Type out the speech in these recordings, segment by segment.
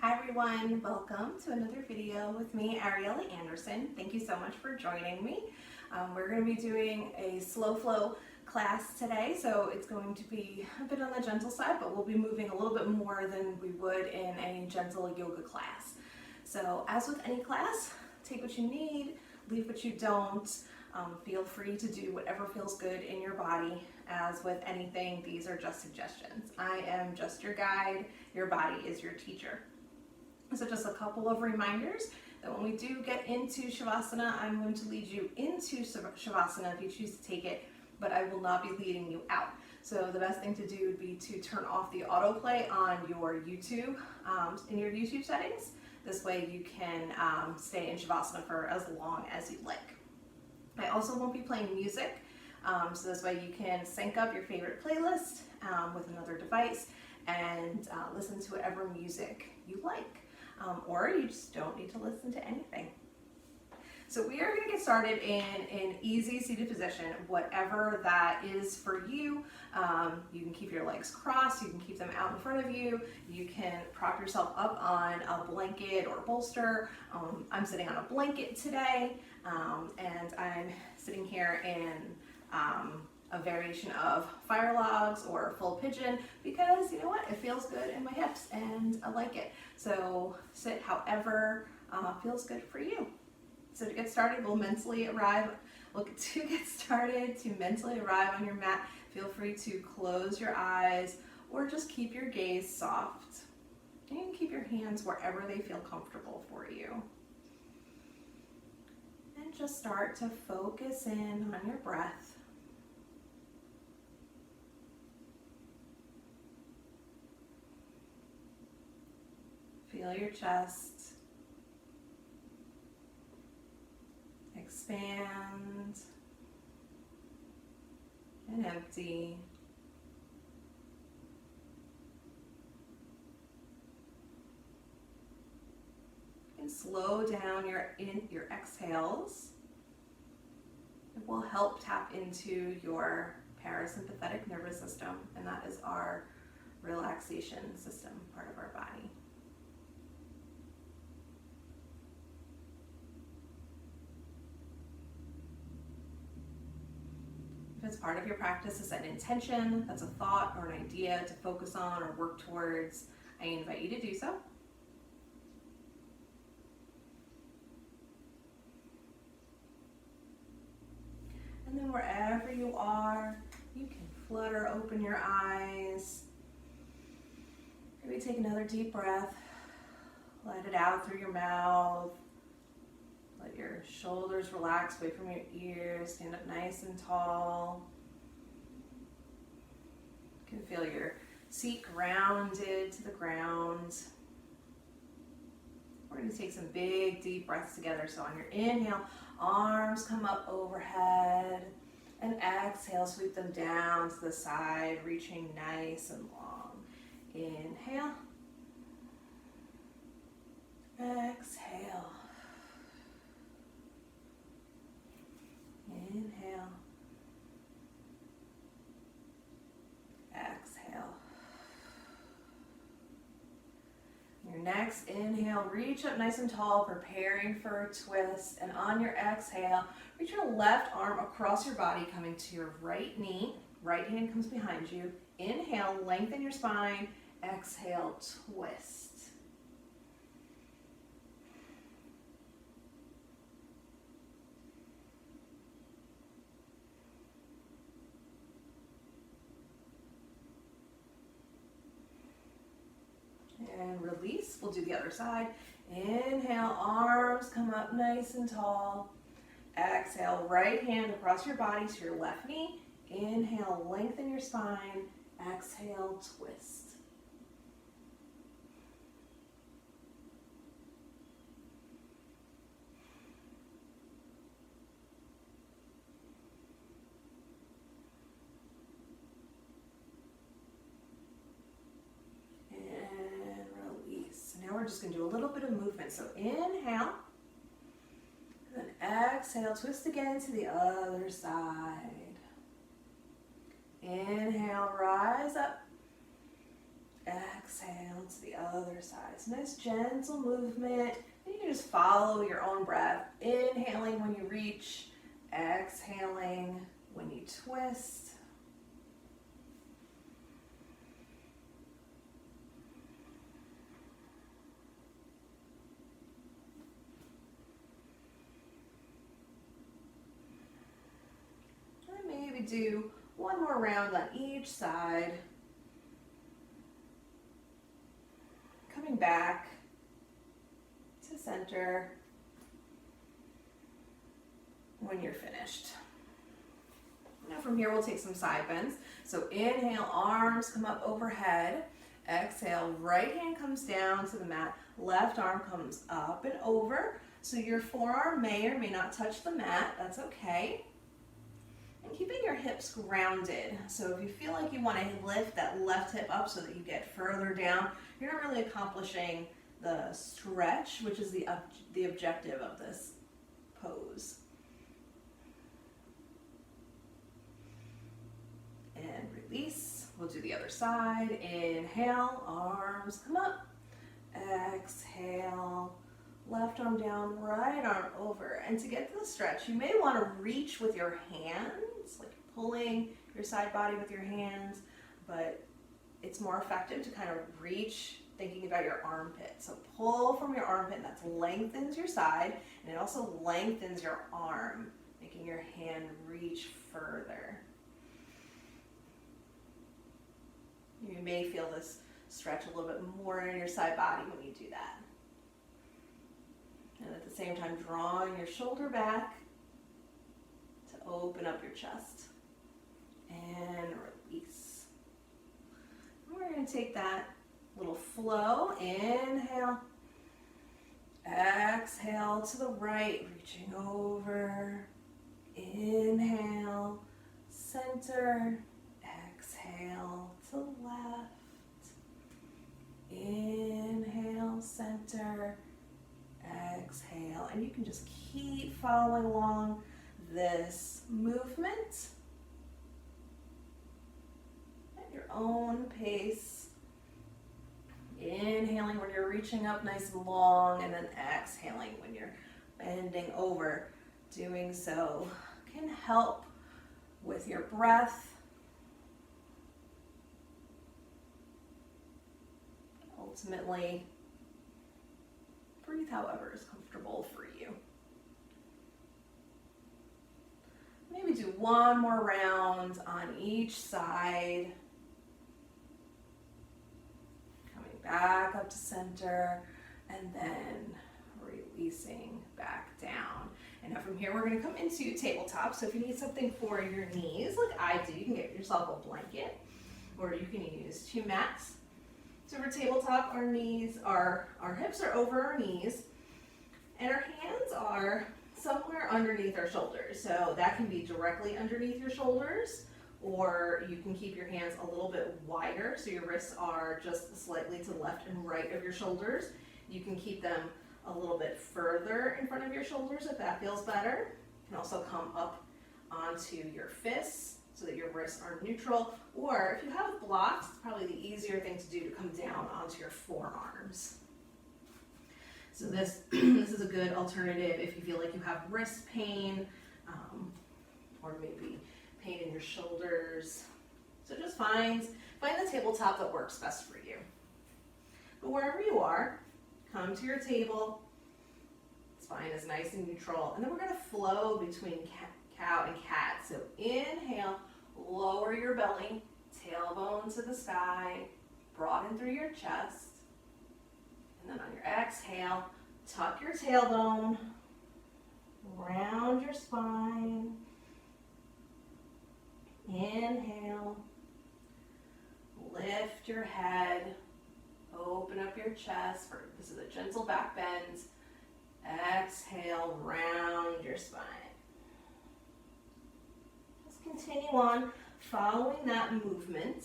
Hi everyone, welcome to another video with me, Ariella Anderson. Thank you so much for joining me. We're going to be doing a slow flow class today, so it's going to be a bit on the gentle side, but we'll be moving a little bit more than we would in a gentle yoga class. So as with any class, take what you need, leave what you don't. Feel free to do whatever feels good in your body. As with anything, these are just suggestions. I am just your guide, your body is your teacher. So just a couple of reminders that when we do get into Shavasana, I'm going to lead you into Shavasana if you choose to take it, but I will not be leading you out. So the best thing to do would be to turn off the autoplay on your YouTube, in your YouTube settings. This way you can stay in Shavasana for as long as you'd like. I also won't be playing music, so this way you can sync up your favorite playlist with another device and listen to whatever music you like. Or you just don't need to listen to anything. So we are going to get started in an easy seated position, whatever that is for you. You can keep your legs crossed, you can keep them out in front of you, you can prop yourself up on a blanket or bolster. I'm sitting on a blanket today, and I'm sitting here in a variation of fire logs or full pigeon because you know what, it feels good in my hips and I like it. So sit however feels good for you. So to get started, to get started to mentally arrive on your mat, feel free to close your eyes or just keep your gaze soft. And you can keep your hands wherever they feel comfortable for you. And just start to focus in on your breath. Feel your chest expand and empty. And slow down your exhales. It will help tap into your parasympathetic nervous system, and that is our relaxation system, part of our body. If it's part of your practice to set an intention, that's a thought or an idea to focus on or work towards, I invite you to do so. And then wherever you are, you can flutter open your eyes. Maybe take another deep breath. Let it out through your mouth. Let your shoulders relax away from your ears. Stand up nice and tall. You can feel your seat grounded to the ground. We're going to take some big, deep breaths together. So on your inhale, arms come up overhead. And exhale, sweep them down to the side, reaching nice and long. Inhale. Exhale. Inhale. Exhale. Your next inhale, reach up nice and tall, preparing for a twist. And on your exhale, reach your left arm across your body, coming to your right knee. Right hand comes behind you. Inhale, lengthen your spine. Exhale, twist. And release. We'll do the other side. Inhale, arms come up nice and tall. Exhale, right hand across your body to your left knee. Inhale, lengthen your spine. Exhale, twist. We're just going to do a little bit of movement. So inhale, and then exhale, twist again to the other side. Inhale, rise up. Exhale. exhale to the other side. It's a nice gentle movement. And you can just follow your own breath. Inhaling when you reach, exhaling when you twist. And maybe do one more round on each side. Coming back to center when you're finished. Now from here we'll take some side bends. So inhale, arms come up overhead. Exhale, right hand comes down to the mat, left arm comes up and over. So your forearm may or may not touch the mat, that's okay. And keeping your hips grounded. So if you feel like you want to lift that left hip up so that you get further down, you're not really accomplishing the stretch, which is the objective of this pose. And release. We'll do the other side. Inhale, arms come up. Exhale, left arm down, right arm over. And to get to the stretch, you may want to reach with your hands, like pulling your side body with your hands, but it's more effective to kind of reach thinking about your armpit. So pull from your armpit, and that lengthens your side, and it also lengthens your arm, making your hand reach further. You may feel this stretch a little bit more in your side body when you do that. And at the same time, drawing your shoulder back to open up your chest. And release. And we're going to take that little flow. Inhale. Exhale to the right, reaching over. Inhale. Center. Exhale to the left. Inhale, center. Exhale, and you can just keep following along this movement at your own pace. Inhaling when you're reaching up nice and long, and then exhaling when you're bending over. Doing so can help with your breath. Ultimately, breathe however is comfortable for you. Maybe do one more round on each side. Coming back up to center and then releasing back down. And now from here we're going to come into tabletop. So if you need something for your knees, like I do, you can get yourself a blanket, or you can use 2 mats. So for tabletop, our hips are over our knees, and our hands are somewhere underneath our shoulders. So that can be directly underneath your shoulders, or you can keep your hands a little bit wider, so your wrists are just slightly to the left and right of your shoulders. You can keep them a little bit further in front of your shoulders if that feels better. You can also come up onto your fists so that your wrists are neutral, or if you have blocks, it's probably the easier thing to do to come down onto your forearms. So this is a good alternative if you feel like you have wrist pain, or maybe pain in your shoulders. So just find the tabletop that works best for you. But wherever you are, come to your table. Spine is nice and neutral, and then we're going to flow between cow and cat. So inhale, lower your belly, tailbone to the sky, broaden through your chest. And then on your exhale, tuck your tailbone, round your spine. Inhale, lift your head, open up your chest. This is a gentle back bend. Exhale, round your spine. Just continue on following that movement.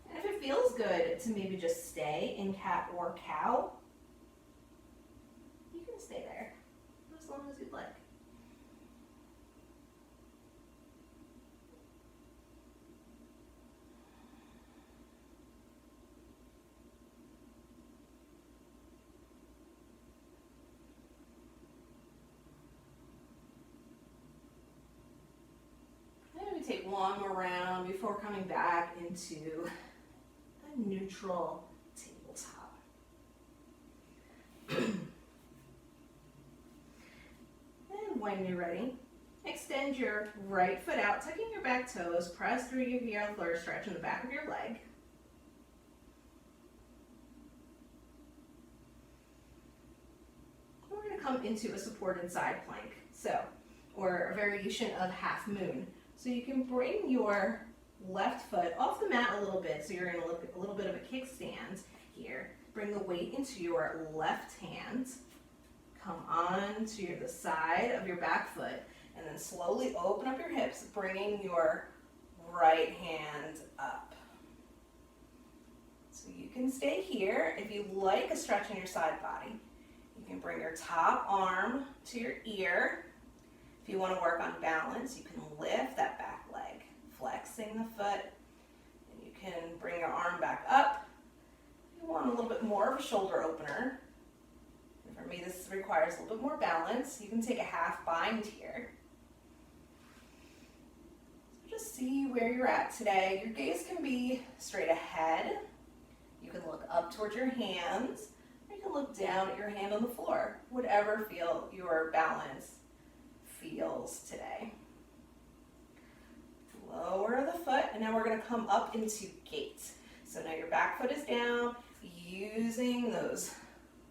And if it feels good to maybe just stay in cat or cow, you can stay there for as long as you'd like. one more round before coming back into a neutral tabletop. And when you're ready, extend your right foot out, tucking your back toes, press through your heel, floor stretch in the back of your leg. We're going to come into a supported side plank, or a variation of half moon. So you can bring your left foot off the mat a little bit, so you're in a little bit of a kickstand here. Bring the weight into your left hand, come on to the side of your back foot, and then slowly open up your hips, bringing your right hand up. So you can stay here. If you like a stretch in your side body, you can bring your top arm to your ear. If you want to work on balance, you can lift that back leg, flexing the foot, and you can bring your arm back up. If you want a little bit more of a shoulder opener, and for me this requires a little bit more balance, you can take a half bind here. So just see where you're at today. Your gaze can be straight ahead. You can look up towards your hands, or you can look down at your hand on the floor, whatever feel your balance feels today. Lower the foot, and now we're going to come up into gate. So now your back foot is down, using those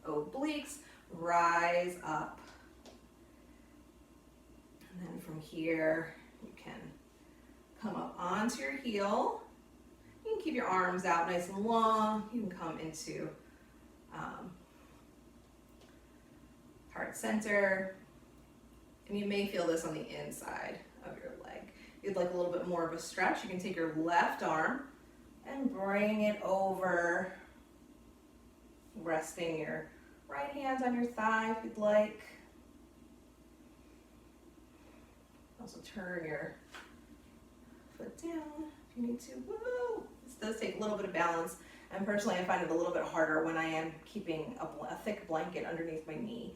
obliques, rise up. And then from here, you can come up onto your heel. You can keep your arms out nice and long. You can come into heart center. And you may feel this on the inside of your leg. If you'd like a little bit more of a stretch, you can take your left arm and bring it over, resting your right hand on your thigh if you'd like. Also turn your foot down if you need to. Woo! This does take a little bit of balance. And personally, I find it a little bit harder when I am keeping a thick blanket underneath my knee.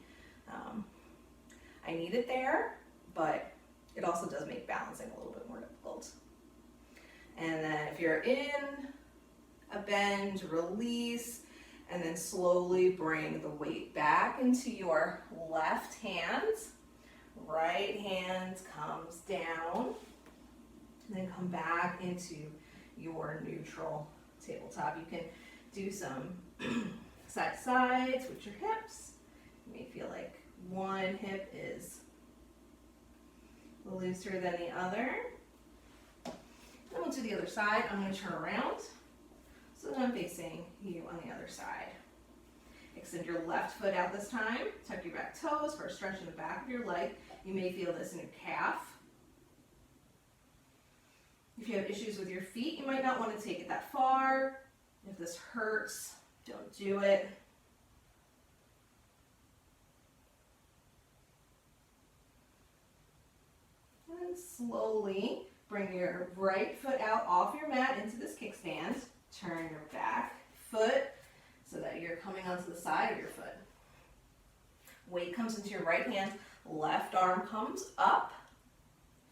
I need it there, but it also does make balancing a little bit more difficult. And then if you're in a bend, release, and then slowly bring the weight back into your left hand. Right hand comes down, and then come back into your neutral tabletop. You can do some side to side, switch your hips. You may feel like one hip is looser than the other. Then we'll do the other side. I'm going to turn around so that I'm facing you on the other side. Extend your left foot out this time. Tuck your back toes for a stretch in the back of your leg. You may feel this in your calf. If you have issues with your feet, you might not want to take it that far. If this hurts, don't do it. And slowly bring your right foot out off your mat into this kickstand. Turn your back foot so that you're coming onto the side of your foot. Weight comes into your right hand. Left arm comes up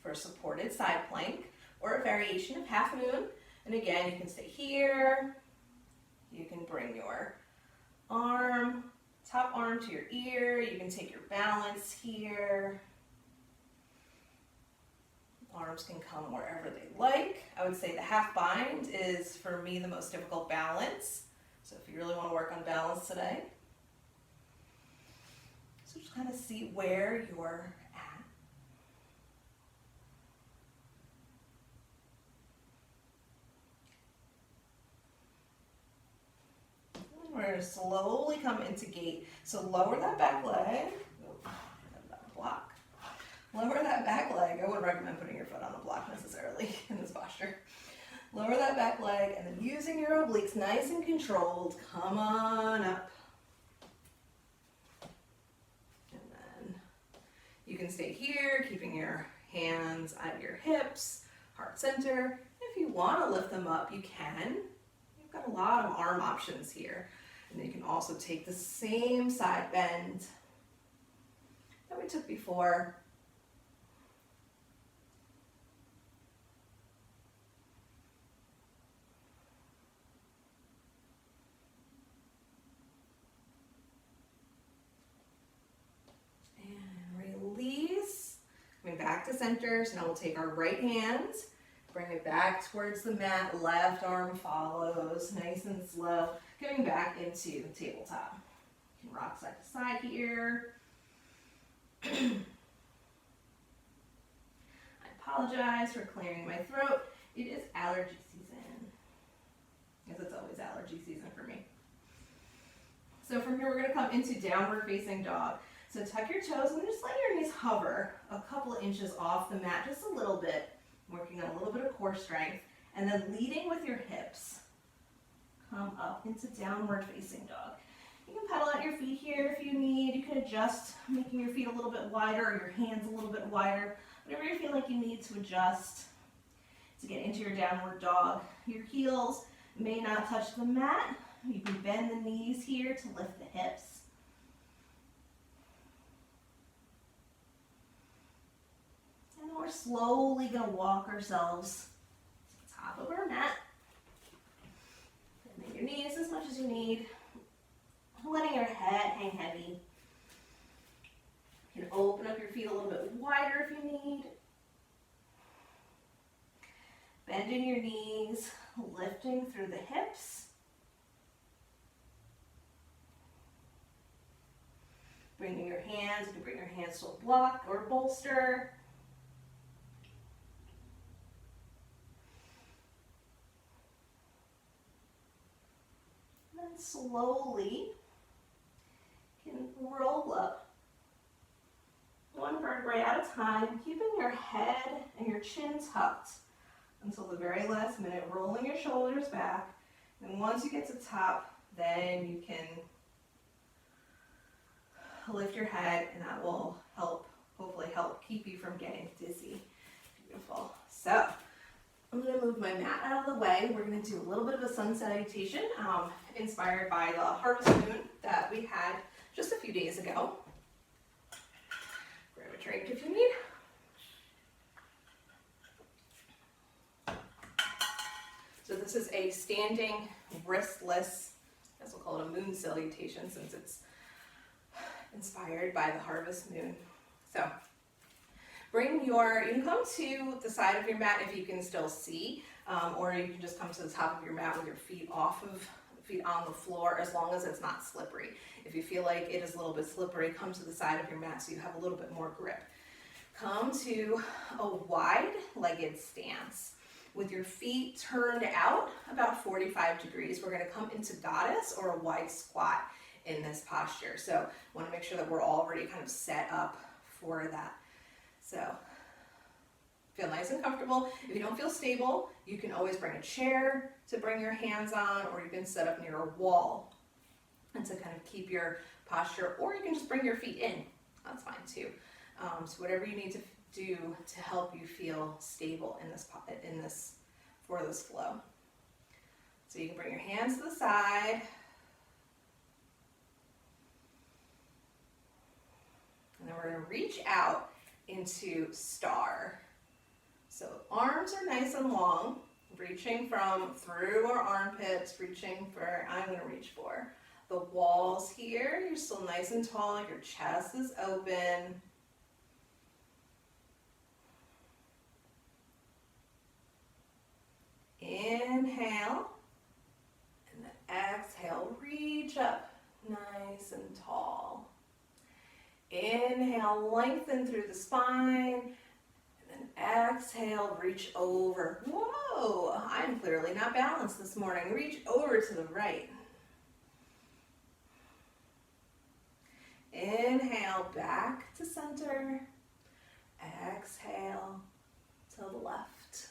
for a supported side plank or a variation of half moon. And again, you can stay here. You can bring your arm, top arm to your ear. You can take your balance here. Arms can come wherever they like. I would say the half bind is, for me, the most difficult balance. So if you really want to work on balance today, so just kind of see where you're at. And we're going to slowly come into gate. So lower that back leg. Block. Lower that back leg. I wouldn't recommend putting your foot on a block necessarily in this posture. Lower that back leg, and then using your obliques nice and controlled, come on up. And then you can stay here, keeping your hands at your hips, heart center. If you want to lift them up, you can. You've got a lot of arm options here. And then you can also take the same side bend that we took before. to center. So now we'll take our right hand, bring it back towards the mat, left arm follows, nice and slow, coming back into tabletop. You can rock side to side here. I apologize for clearing my throat. It is allergy season, because it's always allergy season for me. So from here, we're gonna come into downward facing dog. So tuck your toes and just let your knees hover a couple of inches off the mat, just a little bit, working on a little bit of core strength, and then leading with your hips. Come up into downward facing dog. You can pedal out your feet here if you need. You can adjust, making your feet a little bit wider or your hands a little bit wider, whatever you feel like you need to adjust to get into your downward dog. Your heels may not touch the mat. You can bend the knees here to lift the hips. And we're slowly going to walk ourselves to the top of our mat. Bend your knees as much as you need. Letting your head hang heavy. You can open up your feet a little bit wider if you need. Bending your knees, lifting through the hips. Bringing your hands, you can bring your hands to a block or bolster. And then slowly you can roll up one vertebrae at a time, keeping your head and your chin tucked until the very last minute, rolling your shoulders back. And once you get to the top, then you can lift your head, and that will hopefully help keep you from getting dizzy. Beautiful. So I'm going to move my mat out of the way. We're going to do a little bit of a sun salutation, inspired by the harvest moon that we had just a few days ago. Grab a drink if you need. So this is a standing, wristless, I guess we'll call it a moon salutation since it's inspired by the harvest moon. So you can come to the side of your mat if you can still see, or you can just come to the top of your mat with your feet on the floor, as long as it's not slippery. If you feel like it is a little bit slippery, come to the side of your mat so you have a little bit more grip. Come to a wide-legged stance with your feet turned out about 45 degrees. We're going to come into goddess or a wide squat in this posture. So want to make sure that we're already kind of set up for that. So feel nice and comfortable. If you don't feel stable, you can always bring a chair to bring your hands on, or you can set up near a wall and to kind of keep your posture, or you can just bring your feet in. That's fine too. So whatever you need to do to help you feel stable for this flow. So you can bring your hands to the side. And then we're going to reach out into star. So arms are nice and long, reaching from through our armpits, I'm going to reach for the walls here. You're still nice and tall, your chest is open. Inhale, and then exhale, reach up nice and tall. Inhale, lengthen through the spine, and then exhale, reach over. Whoa, I'm clearly not balanced this morning. Reach over to the right. Inhale, back to center. Exhale to the left.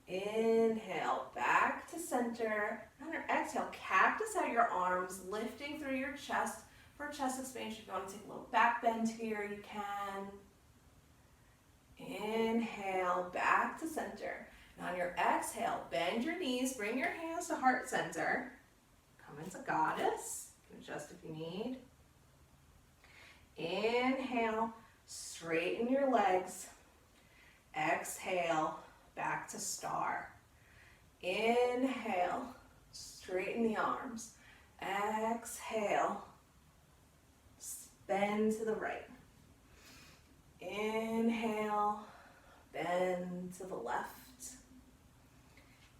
Inhale, back to center. And exhale, cactus out your arms, lifting through your chest for chest expansion. If you want to take a little back bend here, you can. Inhale, back to center. And on your exhale, bend your knees, bring your hands to heart center. Come into goddess. You can adjust if you need. Inhale, straighten your legs. Exhale, back to star. Inhale, straighten the arms. Exhale, bend to the right. Inhale, bend to the left.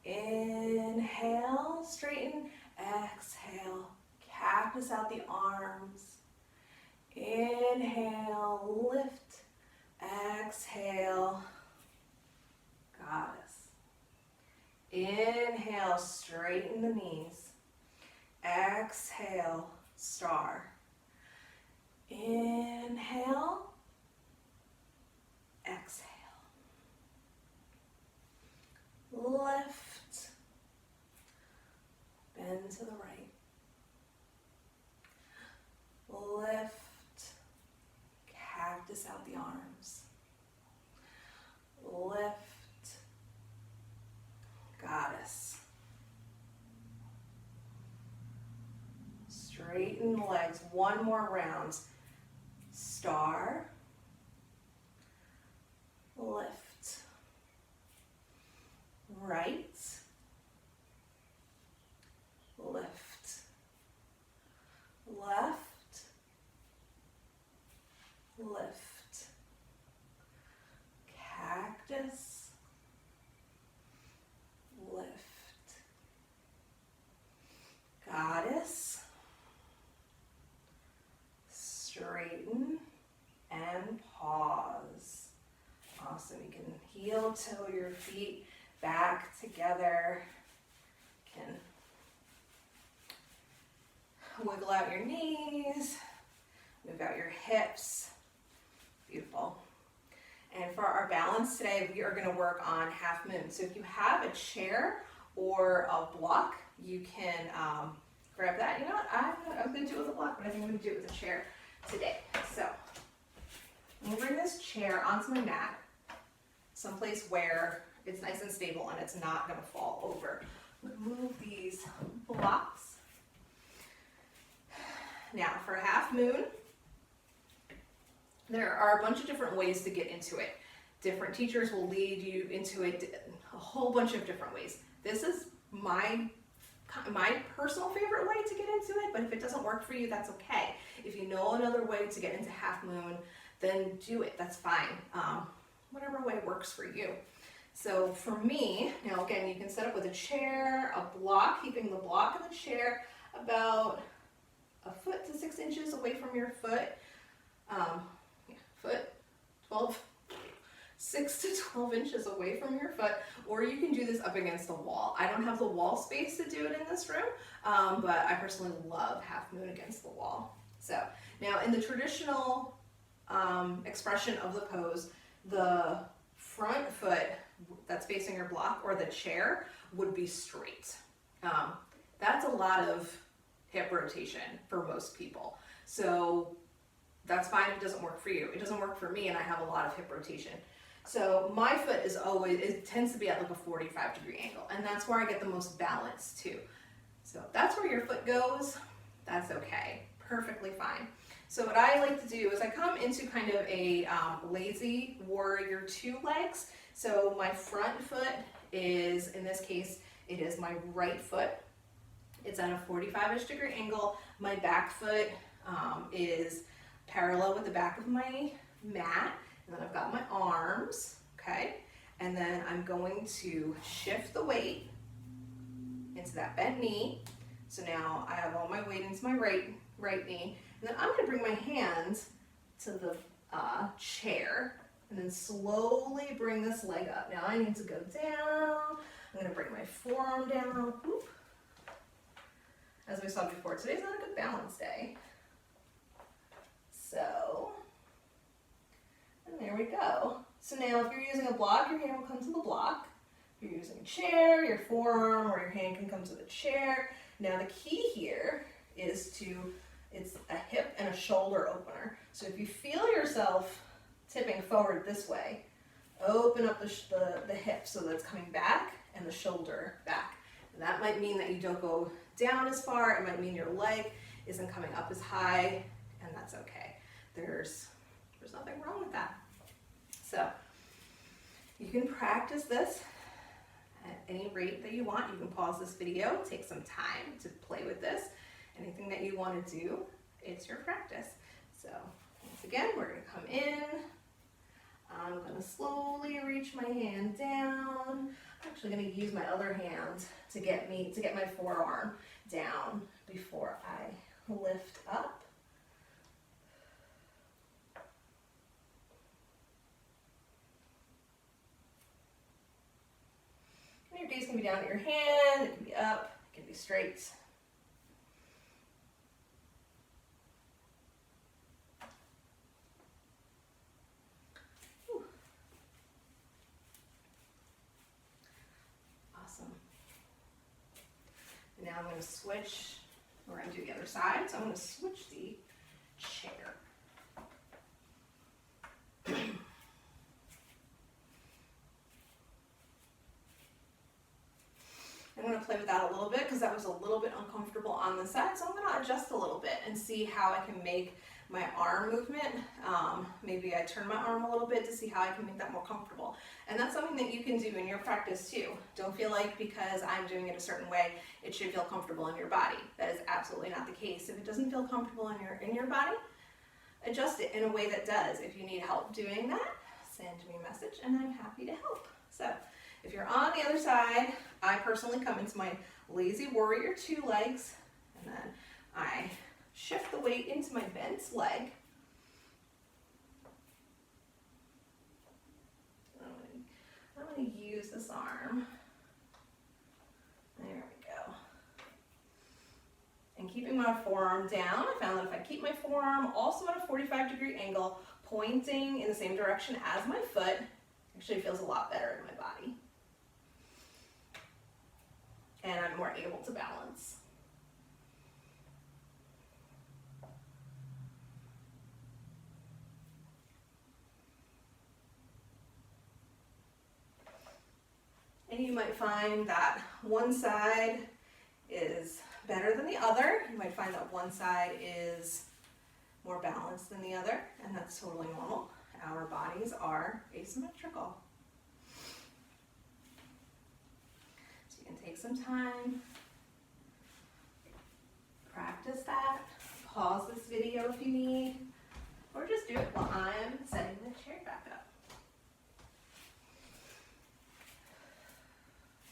Inhale, straighten. Exhale, cactus out the arms. Inhale, lift. Exhale, goddess. Inhale, straighten the knees. Exhale, star. Inhale, exhale. Lift. Bend to the right. Lift. Cactus out the arms. Lift. Goddess. Straighten the legs. One more round. Star. Lift. Right. Lift. Left. Lift. Cactus. Lift. Goddess. Straighten and pause. Awesome. You can heel toe your feet back together. You can wiggle out your knees, move out your hips. Beautiful. And for our balance today, we are going to work on half moon. So if you have a chair or a block, you can grab that. You know what? I was going to do it with a block, but I think I'm going to do it with a chair today. So I'm going to bring this chair onto my mat, someplace where it's nice and stable and it's not going to fall over. I'm going to move these blocks. Now for half moon, there are a bunch of different ways to get into it. Different teachers will lead you into it a whole bunch of different ways. This is my personal favorite way to get into it, but if it doesn't work for you, that's okay. If you know another way to get into half moon, then do it, that's fine. Whatever way works for you. So for me, now again, you can set up with a chair, a block, keeping the block of the chair about a foot to 6 inches away from your foot. 6 to 12 inches away from your foot, or you can do this up against the wall. I don't have the wall space to do it in this room, but I personally love half moon against the wall. So now in the traditional expression of the pose, the front foot that's facing your block or the chair would be straight. That's a lot of hip rotation for most people. So that's fine if it doesn't work for you. It doesn't work for me, and I have a lot of hip rotation. So my foot is always, it tends to be at like a 45-degree angle, and that's where I get the most balance too. So if that's where your foot goes, that's okay, perfectly fine. So what I like to do is I come into kind of a lazy warrior 2 legs. So my front foot is, in this case, it is my right foot. It's at a 45-ish degree angle. My back foot is parallel with the back of my mat. And then I've got my arms, okay? And then I'm going to shift the weight into that bent knee. So now I have all my weight into my right knee. And then I'm gonna bring my hands to the chair and then slowly bring this leg up. Now I need to go down. I'm gonna bring my forearm down. Whoop. As we saw before, today's not a good balance day. So, and there we go. So now if you're using a block, your hand will come to the block. If you're using a chair, your forearm or your hand can come to the chair. Now the key here is it's a hip and a shoulder opener. So if you feel yourself tipping forward this way, open up the hip so that it's coming back and the shoulder back. And that might mean that you don't go down as far. It might mean your leg isn't coming up as high, and that's okay. There's nothing wrong with that. So you can practice this at any rate that you want. You can pause this video, take some time to play with this. Anything that you want to do, it's your practice. So once again, we're going to come in, I'm going to slowly reach my hand down. I'm actually going to use my other hand to get my forearm down before I lift up. And your gaze can be down at your hand, it can be up, it can be straight. Now I'm going to switch, we're going to do the other side, so I'm going to switch the chair. I'm going to play with that a little bit because that was a little bit uncomfortable on the side, so I'm going to adjust a little bit and see how I can make my arm movement. Maybe I turn my arm a little bit to see how I can make that more comfortable. And that's something that you can do in your practice too. Don't feel like because I'm doing it a certain way, it should feel comfortable in your body. That is absolutely not the case. If it doesn't feel comfortable in your body, adjust it in a way that does. If you need help doing that, send me a message and I'm happy to help. So if you're on the other side, I personally come into my lazy warrior 2 legs, and then I shift the weight into my bent leg. I'm going to use this arm. There we go. And keeping my forearm down, I found that if I keep my forearm also at a 45-degree angle, pointing in the same direction as my foot, actually feels a lot better in my body. And I'm more able to balance. And you might find that one side is better than the other. You might find that one side is more balanced than the other, and that's totally normal. Our bodies are asymmetrical. So you can take some time, practice that, pause this video if you need, or just do it while I'm setting the chair back up.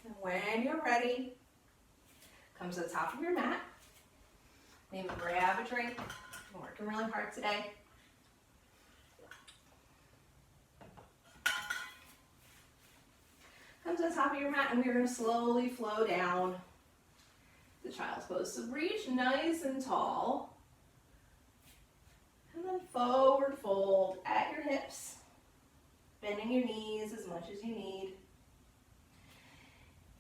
And when you're ready, come to the top of your mat. Maybe grab a drink. I'm working really hard today. Come to the top of your mat and we're going to slowly flow down the child's pose. So reach nice and tall. And then forward fold at your hips, bending your knees as much as you need.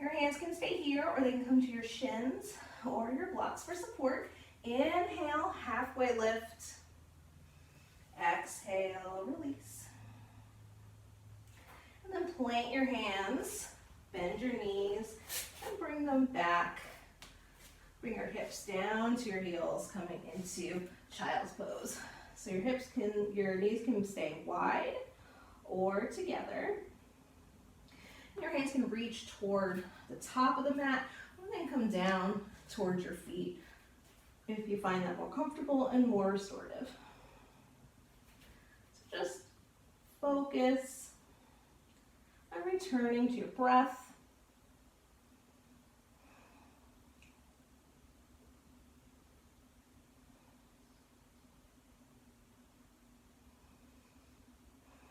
Your hands can stay here or they can come to your shins or your blocks for support. Inhale, halfway lift. Exhale, release. And then plant your hands, bend your knees, and bring them back. Bring your hips down to your heels, coming into child's pose. So your knees can stay wide or together. Your hands can reach toward the top of the mat, and then come down towards your feet if you find that more comfortable and more restorative. So just focus on returning to your breath.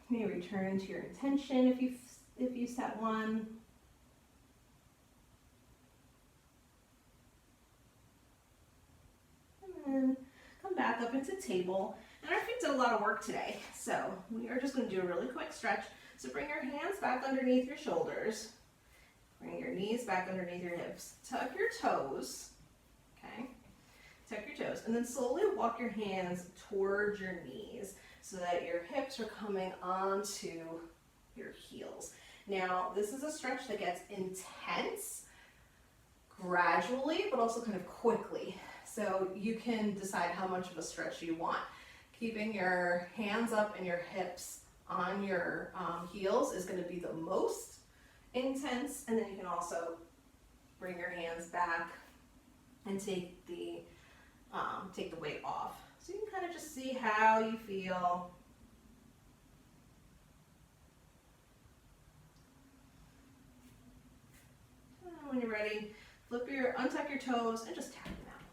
You may return to your intention if you set one. And then come back up into table. And our feet did a lot of work today, so we are just going to do a really quick stretch. So bring your hands back underneath your shoulders. Bring your knees back underneath your hips. Tuck your toes. Okay? Tuck your toes. And then slowly walk your hands towards your knees so that your hips are coming onto your heels. Now, this is a stretch that gets intense gradually, but also kind of quickly. So you can decide how much of a stretch you want. Keeping your hands up and your hips on your heels is going to be the most intense, and then you can also bring your hands back and take the weight off. So you can kind of just see how you feel. when you're ready, untuck your toes and just tap them out.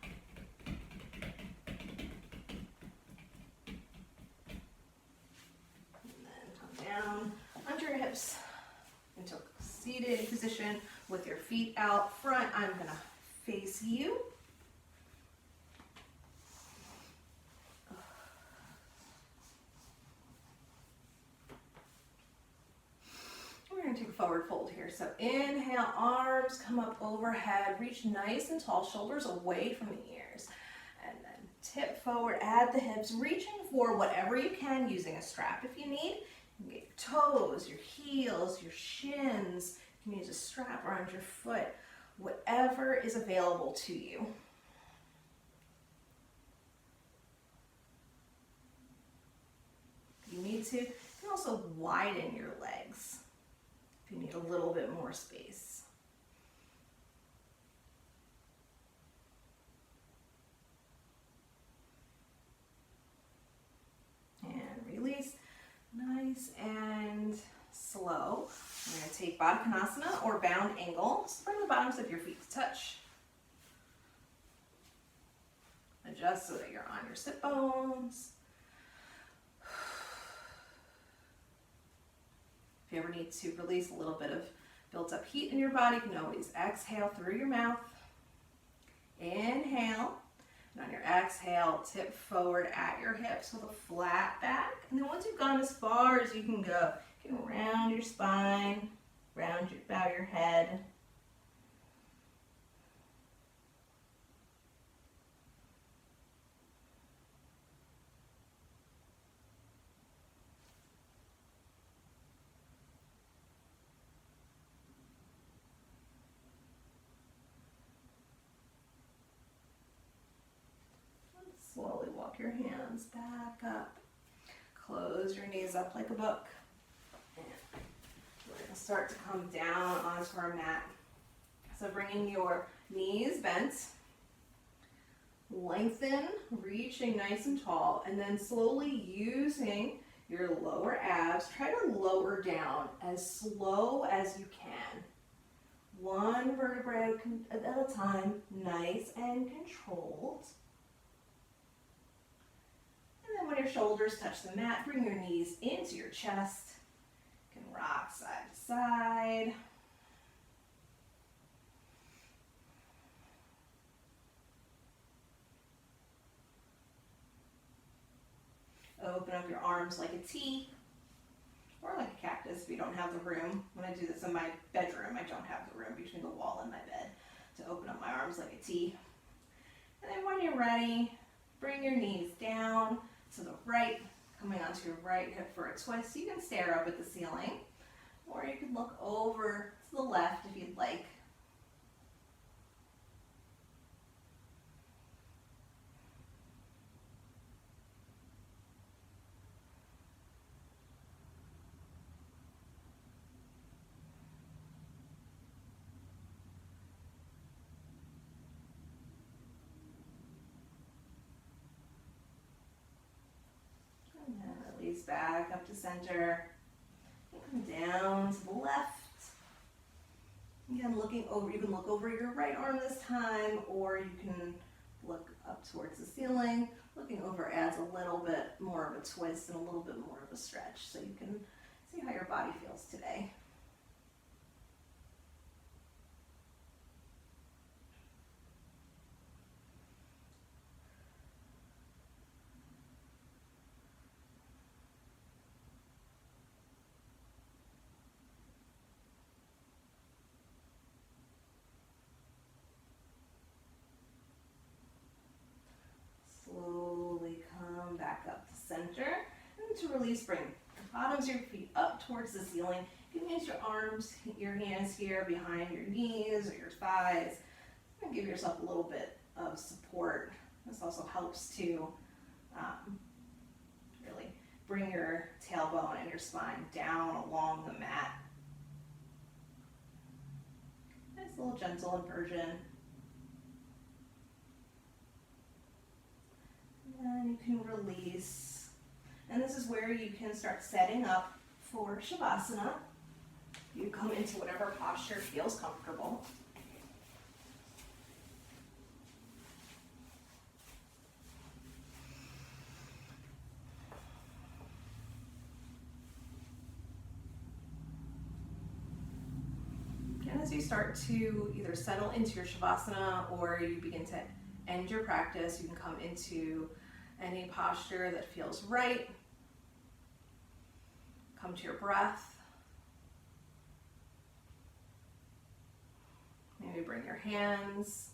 And then come down onto your hips into a seated position with your feet out front. I'm gonna face you. We're going to take a forward fold here. So inhale, arms come up overhead, reach nice and tall, shoulders away from the ears. And then tip forward, add the hips, reaching for whatever you can, using a strap if you need. You can get your toes, your heels, your shins. You can use a strap around your foot, whatever is available to you. If you need to, you can also widen your legs if you need a little bit more space. And release, nice and slow. We're going to take Baddha Konasana or bound angle. So bring the bottoms of your feet to touch. Adjust so that you're on your sit bones. If you ever need to release a little bit of built up heat in your body, you can always exhale through your mouth. Inhale. And on your exhale, tip forward at your hips with a flat back. And then once you've gone as far as you can go, you can round your spine, bow your head. Slowly walk your hands back up. Close your knees up like a book. And we're going to start to come down onto our mat. So bringing your knees bent, lengthen, reaching nice and tall, and then slowly using your lower abs, try to lower down as slow as you can. One vertebrae at a time, nice and controlled. And then when your shoulders touch the mat, bring your knees into your chest. You can rock side to side. Open up your arms like a T or like a cactus if you don't have the room. When I do this in my bedroom, I don't have the room between the wall and my bed to open up my arms like a T. And then when you're ready, bring your knees down to the right, coming onto your right hip for a twist. You can stare up at the ceiling, or you can look over to the left if you'd like. Release back up to center. Come down to the left. Again, looking over, you can look over your right arm this time, or you can look up towards the ceiling. Looking over adds a little bit more of a twist and a little bit more of a stretch, so you can see how your body feels today. Slowly come back up to center, and to release, bring the bottoms of your feet up towards the ceiling. You can use your arms, your hands here behind your knees or your thighs, and give yourself a little bit of support. This also helps to really bring your tailbone and your spine down along the mat. Nice little gentle inversion. And you can release. And this is where you can start setting up for Shavasana. You come into whatever posture feels comfortable. as you start to either settle into your shavasana or you begin to end your practice, you can come into any posture that feels right. Come to your breath. Maybe bring your hands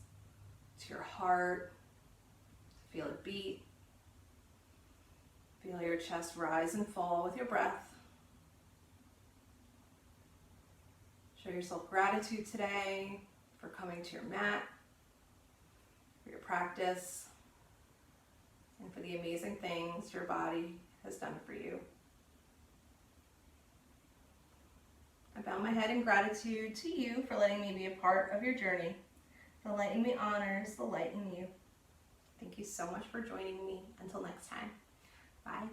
to your heart. Feel it beat. Feel your chest rise and fall with your breath. Show yourself gratitude today for coming to your mat, for your practice, and for the amazing things your body has done for you. I bow my head in gratitude to you for letting me be a part of your journey. The light in me honors the light in you. Thank you so much for joining me. Until next time. Bye.